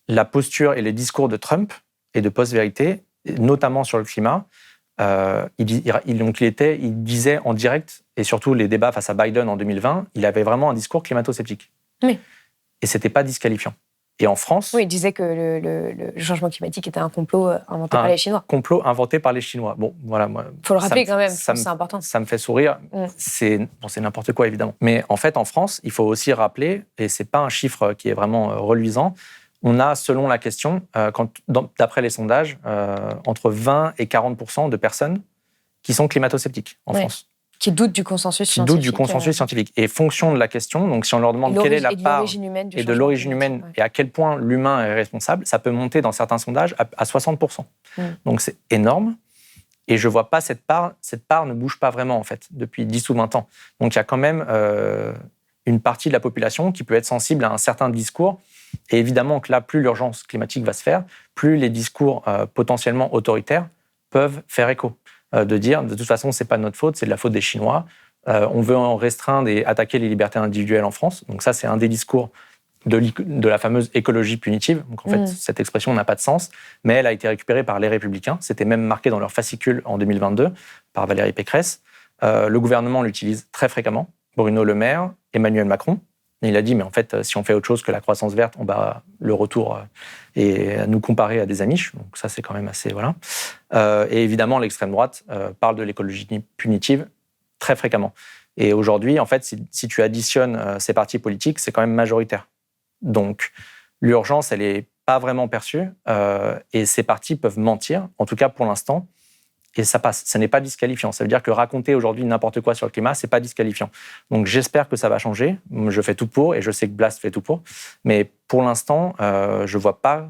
La posture et les discours de Trump et de post-vérité, notamment sur le climat, il disait en direct, et surtout les débats face à Biden en 2020, il avait vraiment un discours climato-sceptique. Oui. Et c'était pas disqualifiant. Et en France... Oui, il disait que le changement climatique était un complot inventé par les Chinois. Un complot inventé par les Chinois. Bon, voilà. Il faut le rappeler quand même, c'est important. Ça me fait sourire. C'est n'importe quoi, évidemment. Mais en fait, en France, il faut aussi rappeler, et c'est pas un chiffre qui est vraiment reluisant, on a, selon la question, d'après les sondages, entre 20 et 40% de personnes qui sont climato-sceptiques en France. Qui doutent du consensus scientifique. Et fonction de la question, donc si on leur demande quelle est la part et de l'origine humaine et à quel point l'humain est responsable, ça peut monter dans certains sondages à 60%. Donc c'est énorme. Et je ne vois pas cette part ne bouge pas vraiment en fait depuis 10 ou 20 ans. Donc il y a quand même une partie de la population qui peut être sensible à un certain discours. Et évidemment que là, plus l'urgence climatique va se faire, plus les discours potentiellement autoritaires peuvent faire écho. De dire, de toute façon, ce n'est pas de notre faute, c'est de la faute des Chinois. On veut en restreindre et attaquer les libertés individuelles en France. Donc ça, c'est un des discours de la fameuse écologie punitive. Donc en fait, cette expression n'a pas de sens, mais elle a été récupérée par les Républicains. C'était même marqué dans leur fascicule en 2022 par Valérie Pécresse. Le gouvernement l'utilise très fréquemment. Bruno Le Maire, Emmanuel Macron. Et il a dit, mais en fait, si on fait autre chose que la croissance verte, on va le retour et nous comparer à des Amish. Donc ça, c'est quand même assez... Voilà. Et évidemment, l'extrême droite parle de l'écologie punitive très fréquemment. Et aujourd'hui, en fait, si tu additionnes ces partis politiques, c'est quand même majoritaire. Donc l'urgence, elle n'est pas vraiment perçue et ces partis peuvent mentir, en tout cas pour l'instant, et ça passe. Ce n'est pas disqualifiant. Ça veut dire que raconter aujourd'hui n'importe quoi sur le climat, c'est pas disqualifiant. Donc j'espère que ça va changer. Je fais tout pour, et je sais que Blast fait tout pour. Mais pour l'instant, je vois pas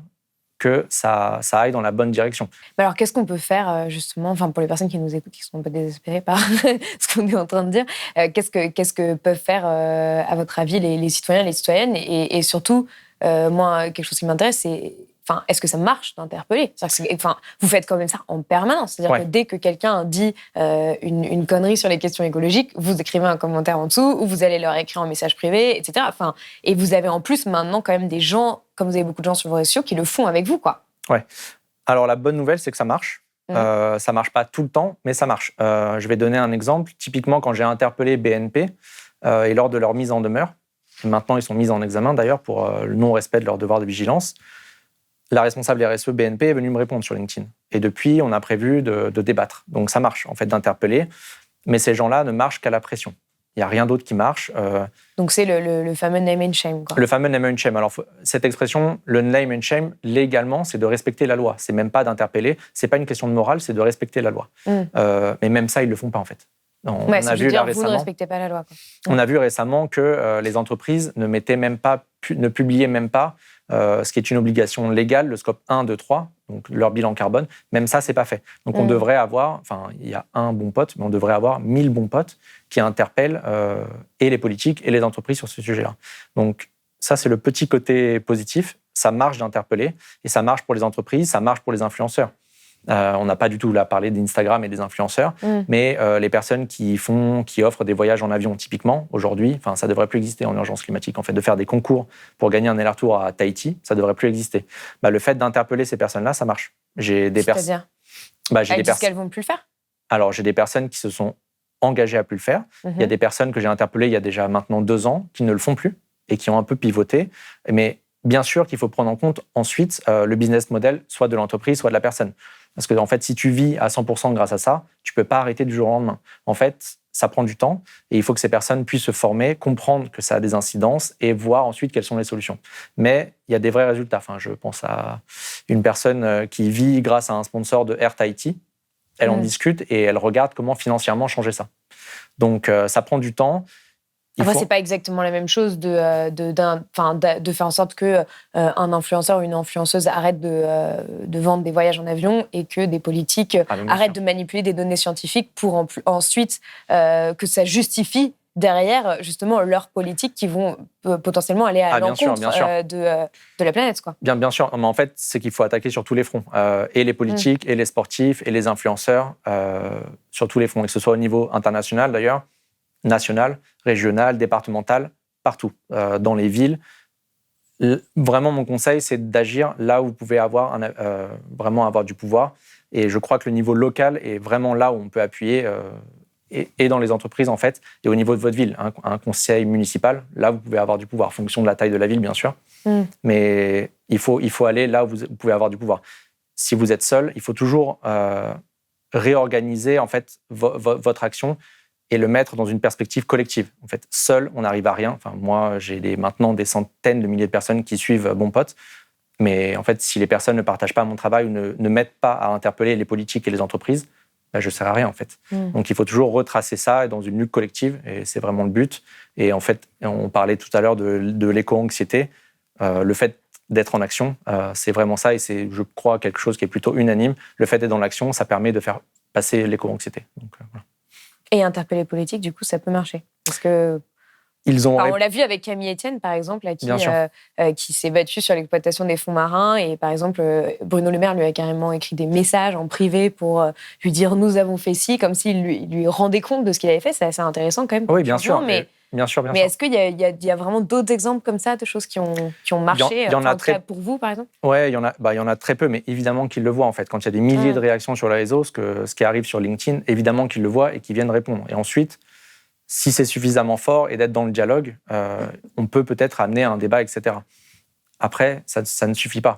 que ça aille dans la bonne direction. Alors, qu'est-ce qu'on peut faire, justement, pour les personnes qui nous écoutent, qui sont un peu désespérées par ce qu'on est en train de dire, qu'est-ce que peuvent faire, à votre avis, les citoyens et les citoyennes, et surtout, moi, quelque chose qui m'intéresse, c'est... est-ce que ça marche d'interpeller ? Vous faites quand même ça en permanence. C'est-à-dire que dès que quelqu'un dit une connerie sur les questions écologiques, vous écrivez un commentaire en dessous, ou vous allez leur écrire un message privé, etc. Et vous avez en plus maintenant quand même des gens, comme vous avez beaucoup de gens sur vos réseaux sociaux, qui le font avec vous, quoi. Ouais. Alors la bonne nouvelle, c'est que ça marche. Ça marche pas tout le temps, mais ça marche. Je vais donner un exemple. Typiquement, quand j'ai interpellé BNP et lors de leur mise en demeure, et maintenant ils sont mis en examen d'ailleurs pour le non-respect de leur devoir de vigilance, la responsable RSE BNP est venue me répondre sur LinkedIn. Et depuis, on a prévu de débattre. Donc ça marche, en fait, d'interpeller. Mais ces gens-là ne marchent qu'à la pression. Il n'y a rien d'autre qui marche. Donc c'est le fameux name and shame, quoi. Le fameux name and shame. Alors, cette expression, le name and shame, légalement, c'est de respecter la loi. C'est même pas d'interpeller. C'est pas une question de morale, c'est de respecter la loi. Mais même ça, ils le font pas, en fait. On a vu là récemment, vous ne respectez pas la loi, quoi. On a vu récemment que les entreprises ne publiaient même pas ce qui est une obligation légale, le scope 1, 2, 3, donc leur bilan carbone. Même ça, c'est pas fait. Donc on devrait avoir, il y a un bon pote, mais on devrait avoir 1000 bons potes qui interpellent et les politiques et les entreprises sur ce sujet-là. Donc ça, c'est le petit côté positif. Ça marche d'interpeller, et ça marche pour les entreprises, ça marche pour les influenceurs. On n'a pas du tout là parlé d'Instagram et des influenceurs, mais les personnes qui offrent des voyages en avion typiquement aujourd'hui, ça devrait plus exister en urgence climatique. En fait, de faire des concours pour gagner un aller-retour à Tahiti, ça devrait plus exister. Le fait d'interpeller ces personnes-là, ça marche. C'est-à-dire elles disent qu'elles vont plus le faire. Alors j'ai des personnes qui se sont engagées à plus le faire. Il y a des personnes que j'ai interpellées il y a déjà maintenant 2 ans qui ne le font plus et qui ont un peu pivoté. Mais bien sûr qu'il faut prendre en compte ensuite le business model, soit de l'entreprise, soit de la personne. Parce que, en fait, si tu vis à 100% grâce à ça, tu ne peux pas arrêter du jour au lendemain. En fait, ça prend du temps et il faut que ces personnes puissent se former, comprendre que ça a des incidences et voir ensuite quelles sont les solutions. Mais il y a des vrais résultats. Je pense à une personne qui vit grâce à un sponsor de Air Tahiti. Elle en discute et elle regarde comment financièrement changer ça. Donc, ça prend du temps. Après, c'est pas exactement la même chose de faire en sorte que un influenceur ou une influenceuse arrête de vendre des voyages en avion et que des politiques arrêtent de manipuler des données scientifiques pour ensuite que ça justifie derrière justement leurs politiques qui vont potentiellement aller à l'encontre de la planète, quoi. Bien sûr. Mais en fait, c'est qu'il faut attaquer sur tous les fronts. Et les politiques, et les sportifs, et les influenceurs, sur tous les fronts. Et que ce soit au niveau international d'ailleurs, national, régional, départemental, partout, dans les villes. Vraiment, mon conseil, c'est d'agir là où vous pouvez vraiment avoir du pouvoir. Et je crois que le niveau local est vraiment là où on peut appuyer, et dans les entreprises, en fait, et au niveau de votre ville. Un conseil municipal, là, vous pouvez avoir du pouvoir, en fonction de la taille de la ville, bien sûr. Mais il faut aller là où vous pouvez avoir du pouvoir. Si vous êtes seul, il faut toujours réorganiser, en fait, votre action et le mettre dans une perspective collective. En fait, seul, on n'arrive à rien. Moi, j'ai maintenant des centaines de milliers de personnes qui suivent Bon Pote. Mais en fait, si les personnes ne partagent pas mon travail ou ne m'aident pas à interpeller les politiques et les entreprises, je ne sers à rien, en fait. Donc, il faut toujours retracer ça dans une lutte collective. Et c'est vraiment le but. Et en fait, on parlait tout à l'heure de l'éco-anxiété. Le fait d'être en action, c'est vraiment ça. Et c'est, je crois, quelque chose qui est plutôt unanime. Le fait d'être dans l'action, ça permet de faire passer l'éco-anxiété. Donc, voilà. Et interpeller les politiques, du coup, ça peut marcher. Parce que on l'a vu avec Camille Etienne, par exemple, là, qui s'est battue sur l'exploitation des fonds marins. Et par exemple, Bruno Le Maire lui a carrément écrit des messages en privé pour lui dire « nous avons fait ci », comme s'il lui rendait compte de ce qu'il avait fait. C'est assez intéressant quand même. Oui, bien sûr. Mais est-ce qu'il y a vraiment d'autres exemples comme ça, de choses qui ont marché pour vous, par exemple? Oui, il y en a très peu, mais évidemment qu'ils le voient, en fait. Quand il y a des milliers de réactions sur les réseaux, ce qui arrive sur LinkedIn, évidemment qu'ils le voient et qu'ils viennent répondre. Et ensuite, si c'est suffisamment fort et d'être dans le dialogue, on peut peut-être amener à un débat, etc. Après, ça ne suffit pas.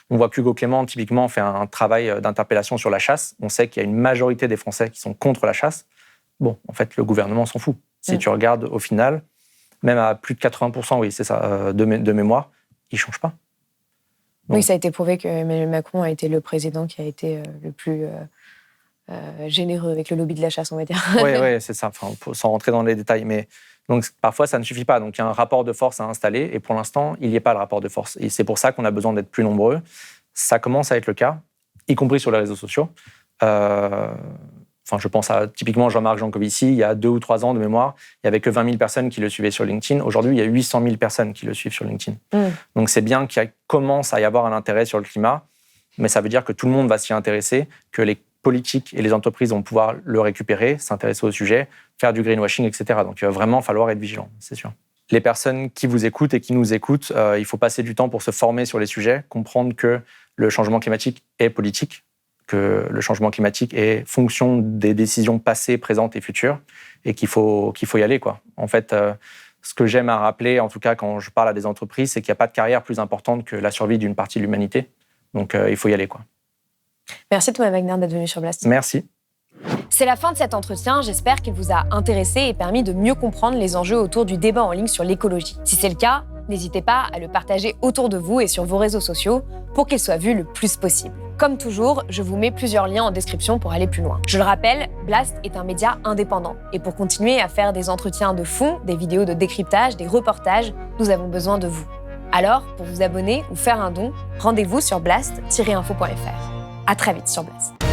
On voit qu'Hugo Clément, typiquement, fait un travail d'interpellation sur la chasse. On sait qu'il y a une majorité des Français qui sont contre la chasse. Bon, en fait, le gouvernement s'en fout. Si tu regardes au final, même à plus de 80%, oui, c'est ça, de mémoire, il ne change pas. Donc, oui, ça a été prouvé que Emmanuel Macron a été le président qui a été le plus généreux avec le lobby de la chasse, on va dire. Oui, c'est ça, sans rentrer dans les détails. Mais donc, parfois, ça ne suffit pas. Donc, il y a un rapport de force à installer. Et pour l'instant, il n'y a pas le rapport de force. Et c'est pour ça qu'on a besoin d'être plus nombreux. Ça commence à être le cas, y compris sur les réseaux sociaux. Je pense à typiquement Jean-Marc Jancovici, il y a 2 ou 3 ans de mémoire, il n'y avait que 20 000 personnes qui le suivaient sur LinkedIn. Aujourd'hui, il y a 800 000 personnes qui le suivent sur LinkedIn. Donc c'est bien qu'il commence à y avoir un intérêt sur le climat, mais ça veut dire que tout le monde va s'y intéresser, que les politiques et les entreprises vont pouvoir le récupérer, s'intéresser au sujet, faire du greenwashing, etc. Donc il va vraiment falloir être vigilant, c'est sûr. Les personnes qui vous écoutent et qui nous écoutent, il faut passer du temps pour se former sur les sujets, comprendre que le changement climatique est politique, que le changement climatique est fonction des décisions passées, présentes et futures, et qu'il faut y aller, quoi. En fait, ce que j'aime à rappeler, en tout cas quand je parle à des entreprises, c'est qu'il n'y a pas de carrière plus importante que la survie d'une partie de l'humanité. Donc il faut y aller, quoi. Merci Thomas Wagner d'être venu sur Blast. Merci. C'est la fin de cet entretien. J'espère qu'il vous a intéressé et permis de mieux comprendre les enjeux autour du débat en ligne sur l'écologie. Si c'est le cas, n'hésitez pas à le partager autour de vous et sur vos réseaux sociaux pour qu'il soit vu le plus possible. Comme toujours, je vous mets plusieurs liens en description pour aller plus loin. Je le rappelle, Blast est un média indépendant. Et pour continuer à faire des entretiens de fond, des vidéos de décryptage, des reportages, nous avons besoin de vous. Alors, pour vous abonner ou faire un don, rendez-vous sur blast-info.fr. À très vite sur Blast.